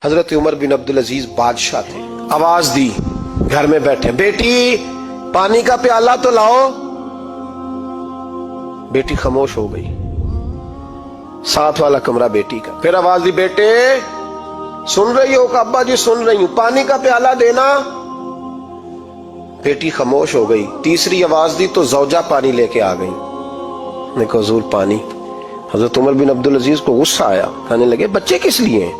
हजरत उमर बिन अब्दुल अजीज बादशाह थे। आवाज दी, घर में बैठे, बेटी पानी का प्याला तो लाओ। बेटी खामोश हो गई। साथ वाला कमरा बेटी का। फिर आवाज दी, बेटे सुन रही हो? अब्बा जी सुन रही हूं, पानी का प्याला देना। बेटी खामोश हो गई। तीसरी आवाज दी तो जौजा पानी लेके आ गई। देखो हुजूर पानी। हजरत उमर बिन अब्दुल अजीज को गुस्सा आया, कहने लगे बच्चे किस लिए हैं,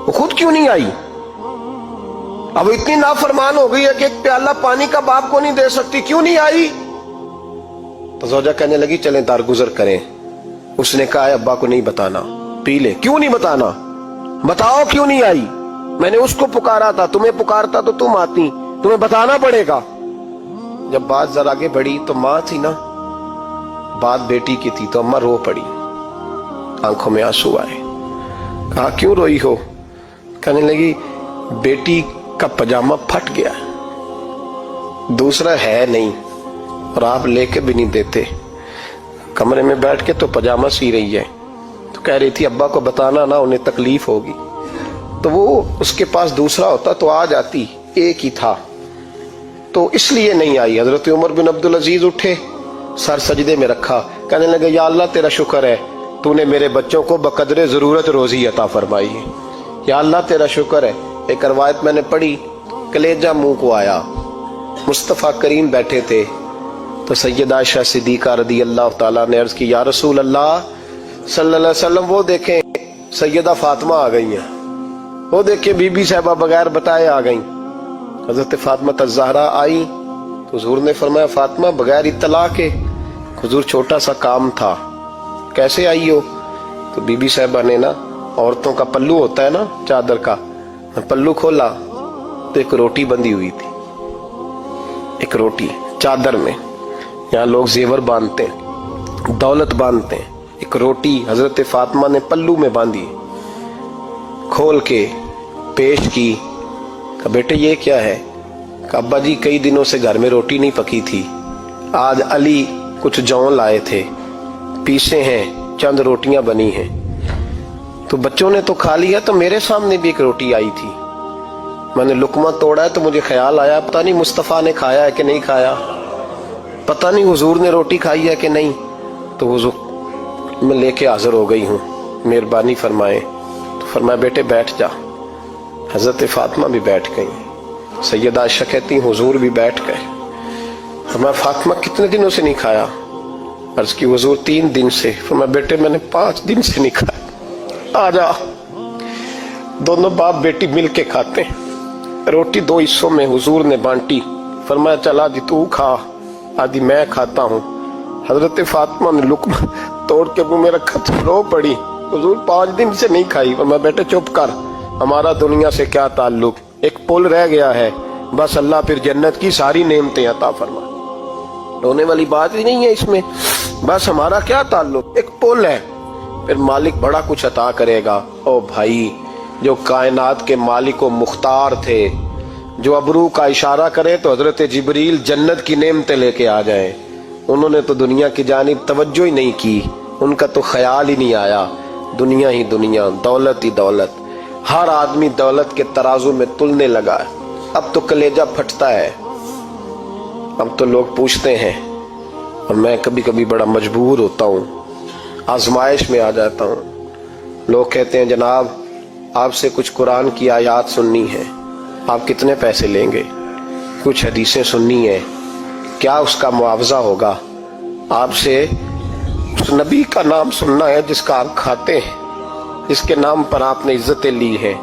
वो खुद क्यों नहीं आई? अब इतनी नाफरमान हो गई है कि एक प्याला पानी का बाप को नहीं दे सकती, क्यों नहीं आई? तो जौजा कहने लगी चलें दारगुजर करें। उसने कहा अब्बा को नहीं बताना, पी ले। क्यों नहीं बताना? बताओ क्यों नहीं आई? मैंने उसको पुकारा था, तुम्हें पुकारता तो तुम आती, तुम्हें बताना पड़ेगा। जब बात जरा आगे बढ़ी तो माँ थी ना, बात बेटी की थी, तो अम्मा रो पड़ी, आंखों में आंसू आए। कहा क्यों रोई हो? कहने लगी बेटी का पजामा फट गया, दूसरा है नहीं और आप लेके भी नहीं देते। कमरे में बैठ के तो पजामा सी रही है, तो कह रही थी अब्बा को बताना ना, उन्हें तकलीफ होगी। तो वो उसके पास दूसरा होता तो आ जाती, एक ही था, तो इसलिए नहीं आई। हजरत उमर बिन अब्दुल अजीज उठे, सर सजदे में रखा, कहने लगे या अल्लाह तेरा शुक्र है, तूने मेरे बच्चों को बकदरे जरूरत रोजी अता फरमाई है। या अल्लाह तेरा शुक्र है। एक रवायत मैंने पढ़ी, कलेजा मुंह को आया। मुस्तफ़ा करीम बैठे थे तो सैयदा आयशा सिद्दीक़ा रदी अल्लाह ताला ने अर्ज की, या रसूल अल्लाह सल्लल्लाहु अलैहि वसल्लम, वो देखें सैयदा फातिमा आ गई हैं, वो देखें बीबी साहबा बगैर बताए आ गई। हजरत फातिमा ज़हरा आई तो हुजूर ने फरमाया फातिमा बगैर इत्तला के। हुजूर छोटा सा काम था, कैसे आई हो? तो बीबी साहबा ने ना, औरतों का पल्लू होता है ना चादर का, पल्लू खोला तो एक रोटी बंधी हुई थी, एक रोटी चादर में। यहाँ लोग जेवर बांधते हैं, दौलत बांधते हैं, एक रोटी हजरत फातिमा ने पल्लू में बांधी, खोल के पेश की। कहा बेटे ये क्या है? कहा अब्बा जी कई दिनों से घर में रोटी नहीं पकी थी, आज अली कुछ जौ लाए थे, पीसे हैं, चंद रोटियां बनी हैं, तो बच्चों ने तो खा लिया, तो मेरे सामने भी एक रोटी आई थी, मैंने लुकमा तोड़ा है तो मुझे ख्याल आया पता नहीं मुस्तफ़ा ने खाया है कि नहीं खाया, पता नहीं हुजूर ने रोटी खाई है कि नहीं, तो हुजूर मैं लेके हाजिर हो गई हूँ, मेहरबानी फरमाए। तो फरमाया बेटे बैठ जा। हजरत फातिमा भी बैठ गई। सैयदा आयशा कहती हुजूर भी बैठ गए। फरमाया फातिमा कितने दिनों से नहीं खाया? अर्ज की हुजूर 3 दिन से। फरमाया बेटे मैंने 5 दिन से नहीं खाया, आ जा। दोनों बाप बेटी मिल के खाते हैं। रोटी 2 हिस्सों में हुजूर ने बांटी। फरमाया चला आदि तू खा, आदि मैं खाता हूँ। हजरत फातिमा ने लुकमा तोड़ के मुंह में रखा तो रो पड़ी, हुजूर 5 दिन से नहीं खाई। फरमाया बेटे चुप कर, हमारा दुनिया से क्या ताल्लुक, एक पुल रह गया है, बस अल्लाह फिर जन्नत की सारी नेमतें अता फरमा। रोने वाली बात ही नहीं है इसमें, बस हमारा क्या ताल्लुक, एक पुल है, फिर मालिक बड़ा कुछ अता करेगा। ओ भाई, जो कायनात के मालिक व मुख्तार थे, जो अबरू का इशारा करे तो हजरत जिब्रील जन्नत की नेमतें लेके आ जाए, उन्होंने तो दुनिया की जानिब तवज्जो ही नहीं की, उनका तो ख्याल ही नहीं आया। दुनिया ही दुनिया, दौलत ही दौलत, हर आदमी दौलत के तराजू में तुलने लगा है। अब तो कलेजा फटता है। अब तो लोग पूछते हैं, और मैं कभी कभी बड़ा मजबूर होता हूँ, आजमाइश में आ जाता हूँ। लोग कहते हैं जनाब आपसे कुछ कुरान की आयत सुननी है, आप कितने पैसे लेंगे? कुछ हदीसें सुननी है, क्या उसका मुआवजा होगा? आपसे उस नबी का नाम सुनना है जिसका आप खाते हैं, जिसके नाम पर आपने इज्जतें ली हैं,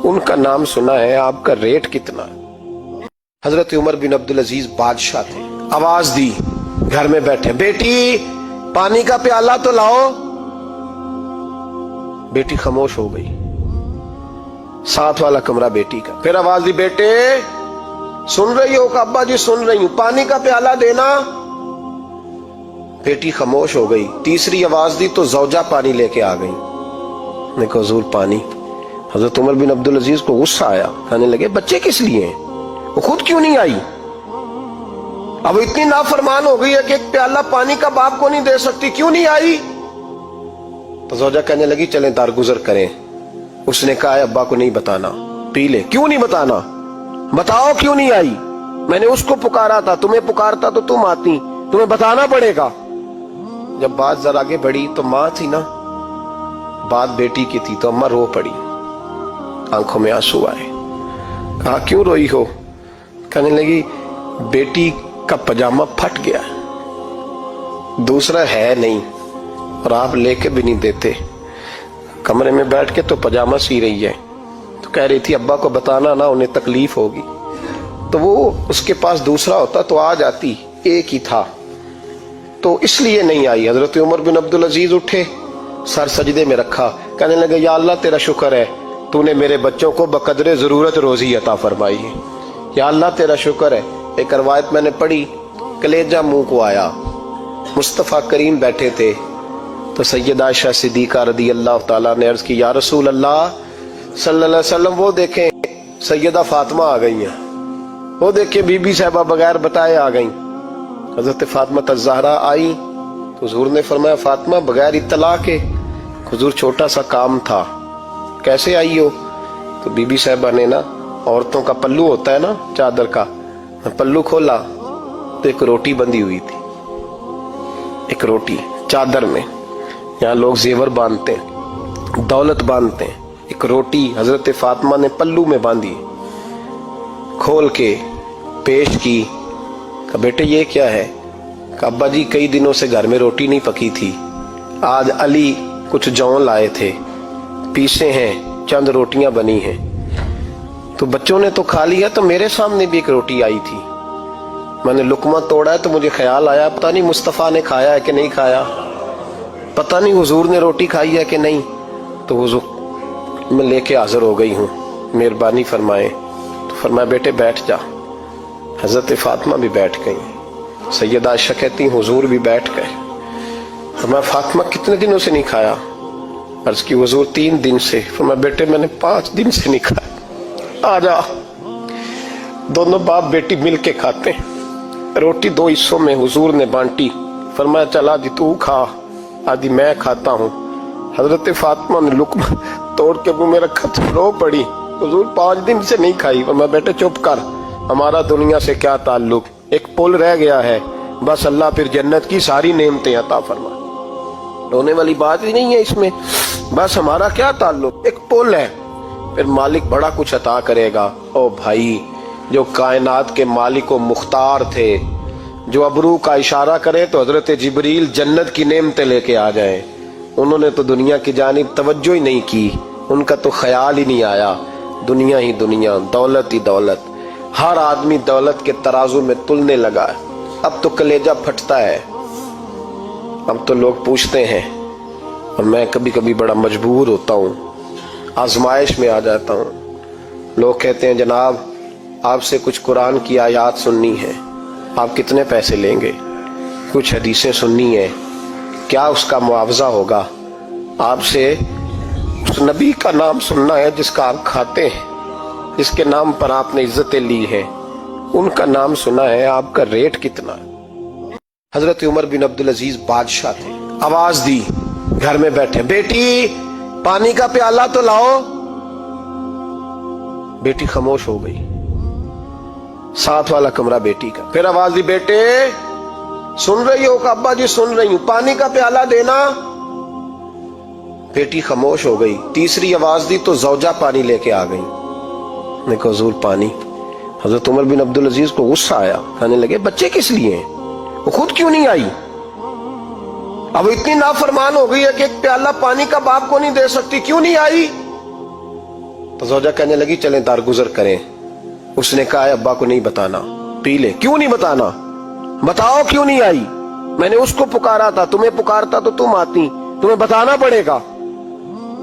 उनका नाम सुना है, आपका रेट कितना? हजरत उमर बिन अब्दुल अजीज बादशाह थे। आवाज दी, घर में बैठे, बेटी पानी का प्याला तो लाओ। बेटी खामोश हो गई। साथ वाला कमरा बेटी का। फिर आवाज दी, बेटे सुन रही हो? अब्बा जी सुन रही हूं, पानी का प्याला देना। बेटी खामोश हो गई। तीसरी आवाज दी तो जौजा पानी लेके आ गई। देखो हुजूर पानी। हजरत उमर बिन अब्दुल अजीज को गुस्सा आया, कहने लगे बच्चे किस लिए हैं, वो खुद क्यों नहीं आई? अब इतनी नाफरमान हो गई है कि एक प्याला पानी का बाप को नहीं दे सकती, क्यों नहीं आई? तो जौजा कहने लगी चलें दारगुजर करें। اس نے کہا ابا کو نہیں بتانا، پی لے۔ کیوں نہیں بتانا؟ بتاؤ کیوں نہیں آئی؟ میں نے اس کو پکارا تھا، تمہیں پکارتا تو تم آتی، تمہیں بتانا پڑے گا۔ جب بات ذرا آگے بڑھی تو ماں تھی نا، بات بیٹی کی تھی، تو اماں رو پڑی، آنکھوں میں آنسو آئے۔ کہا کیوں روئی ہو؟ کہنے لگی بیٹی کا پاجامہ پھٹ گیا، دوسرا ہے نہیں، اور آپ لے کے بھی نہیں دیتے۔ کمرے میں بیٹھ کے تو پاجامہ سی رہی ہے، تو کہہ رہی تھی ابا کو بتانا نا، انہیں تکلیف ہوگی۔ تو وہ اس کے پاس دوسرا ہوتا تو آ جاتی، ایک ہی تھا، تو اس لیے نہیں آئی۔ حضرت عمر بن عبدالعزیز اٹھے، سر سجدے میں رکھا، کہنے لگے یا اللہ تیرا شکر ہے، تو نے میرے بچوں کو بقدر ضرورت روزی عطا فرمائی ہے۔ یا اللہ تیرا شکر ہے۔ ایک روایت میں نے پڑھی، کلیجہ منہ کو آیا، مصطفیٰ کریم بیٹھے تھے، تو سیدہ عائشہ صدیقہ رضی اللہ تعالیٰ نے عرض کی یا رسول اللہ صلی اللہ علیہ وسلم، وہ دیکھیں سیدہ فاطمہ آ گئی ہیں، وہ دیکھیں بی بی صاحبہ بغیر بتائے آ گئیں۔ حضرت فاطمہ الزہرا آئی تو حضور نے فرمایا فاطمہ بغیر اطلاع کے؟ حضور چھوٹا سا کام تھا، کیسے آئی ہو؟ تو بی بی صاحبہ نے نا، عورتوں کا پلو ہوتا ہے نا چادر کا، پلو کھولا تو ایک روٹی بندھی ہوئی تھی، ایک روٹی چادر میں، یہاں لوگ زیور باندھتے ہیں، دولت باندھتے ہیں، ایک روٹی حضرت فاطمہ نے پلو میں باندھی، کھول کے پیش کی۔ کہا بیٹے یہ کیا ہے؟ کہا ابا جی کئی دنوں سے گھر میں روٹی نہیں پکی تھی، آج علی کچھ جون لائے تھے، پیسے ہیں، چند روٹیاں بنی ہیں، تو بچوں نے تو کھا لیا، تو میرے سامنے بھی ایک روٹی آئی تھی، میں نے لقمہ توڑا ہے تو مجھے خیال آیا پتہ نہیں مصطفیٰ نے کھایا ہے کہ نہیں کھایا، پتہ نہیں حضور نے روٹی کھائی ہے کہ نہیں، تو حضور میں لے کے حاضر ہو گئی ہوں، مہربانی فرمائیں۔ تو فرمایا بیٹے بیٹھ جا۔ حضرت فاطمہ بھی بیٹھ گئی، سیدہ عائشہ کہتی ہیں حضور بھی بیٹھ گئے۔ فرمایا فاطمہ کتنے دنوں سے نہیں کھایا؟ عرض کی حضور 3 دن سے۔ فرمایا بیٹے میں نے 5 دن سے نہیں کھایا، آ جا۔ دونوں باپ بیٹی مل کے کھاتے ہیں، روٹی 2 حصوں میں حضور نے بانٹی، فرمایا چلا جی تو کھا، آدھی میں کھاتا ہوں۔ حضرت فاطمہ نے لقمہ توڑ کے منہ میں رکھا تو رو پڑی، حضور 5 دن سے نہیں کھائی۔ فرمایا بیٹے چپ کر، ہمارا دنیا سے کیا تعلق، ایک پل رہ گیا ہے، بس اللہ پھر جنت کی ساری نعمتیں عطا فرمائے، رونے والی بات ہی نہیں ہے اس میں، بس ہمارا کیا تعلق، ایک پل ہے، پھر مالک بڑا کچھ عطا کرے گا۔ او بھائی، جو کائنات کے مالک و مختار تھے، جو ابرو کا اشارہ کرے تو حضرت جبریل جنت کی نعمتیں لے کے آ جائیں، انہوں نے تو دنیا کی جانب توجہ ہی نہیں کی، ان کا تو خیال ہی نہیں آیا، دنیا ہی دنیا، دولت ہی دولت، ہر آدمی دولت کے ترازو میں تلنے لگا ہے۔ اب تو کلیجہ پھٹتا ہے، اب تو لوگ پوچھتے ہیں، اور میں کبھی کبھی بڑا مجبور ہوتا ہوں، آزمائش میں آ جاتا ہوں، لوگ کہتے ہیں جناب آپ سے کچھ قرآن کی آیات سننی ہے، آپ کتنے پیسے لیں گے؟ کچھ حدیثیں سننی ہیں، کیا اس کا معاوضہ ہوگا؟ آپ سے اس نبی کا نام سننا ہے جس کا آپ کھاتے ہیں، جس کے نام پر آپ نے عزتیں لی ہیں، ان کا نام سنا ہے، آپ کا ریٹ کتنا ہے؟ حضرت عمر بن عبدالعزیز بادشاہ تھے، آواز دی، گھر میں بیٹھے، بیٹی پانی کا پیالہ تو لاؤ۔ بیٹی خاموش ہو گئی، ساتھ والا کمرہ بیٹی کا، پھر آواز دی، بیٹے سن رہی ہو؟ کہ ابا جی سن رہی ہوں، پانی کا پیالہ دینا۔ بیٹی خاموش ہو گئی، تیسری آواز دی تو زوجہ پانی لے کے آ گئی، نے کہا حضور پانی۔ حضرت عمر بن عبدالعزیز کو غصہ آیا، کہنے لگے بچے کس لیے ہیں، وہ خود کیوں نہیں آئی؟ اب اتنی نافرمان ہو گئی ہے کہ ایک پیالہ پانی کا باپ کو نہیں دے سکتی، کیوں نہیں آئی؟ تو زوجہ کہنے لگی چلیں درگزر کریں۔ اس نے کہا ابا کو نہیں بتانا، پی لے۔ کیوں نہیں بتانا؟ بتاؤ کیوں نہیں آئی؟ میں نے اس کو پکارا تھا، تمہیں پکارتا تو تم آتی، تمہیں بتانا پڑے گا۔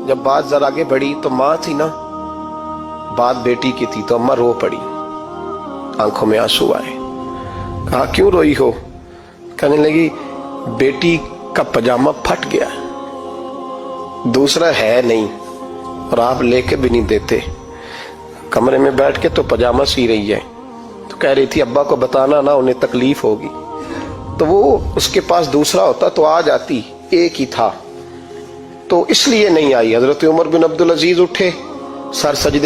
جب بات ذرا آگے بڑھی تو ماں تھی نا، بات بیٹی کی تھی، تو اماں رو پڑی، آنکھوں میں آنسو آئے۔ کہا کیوں روئی ہو؟ کہنے لگی بیٹی کا پاجامہ پھٹ گیا، دوسرا ہے نہیں، اور آپ لے کے بھی نہیں دیتے۔ کمرے میں بیٹھ کے تو پاجامہ سی رہی ہے، تو کہہ رہی تھی ابا کو بتانا نا، انہیں تکلیف ہوگی، تو وہ اس کے پاس دوسرا ہوتا تو آ جاتی، ایک ہی تھا، تو اس لیے نہیں آئی. حضرت عمر بن عبد العزیز اٹھے, سر سجدے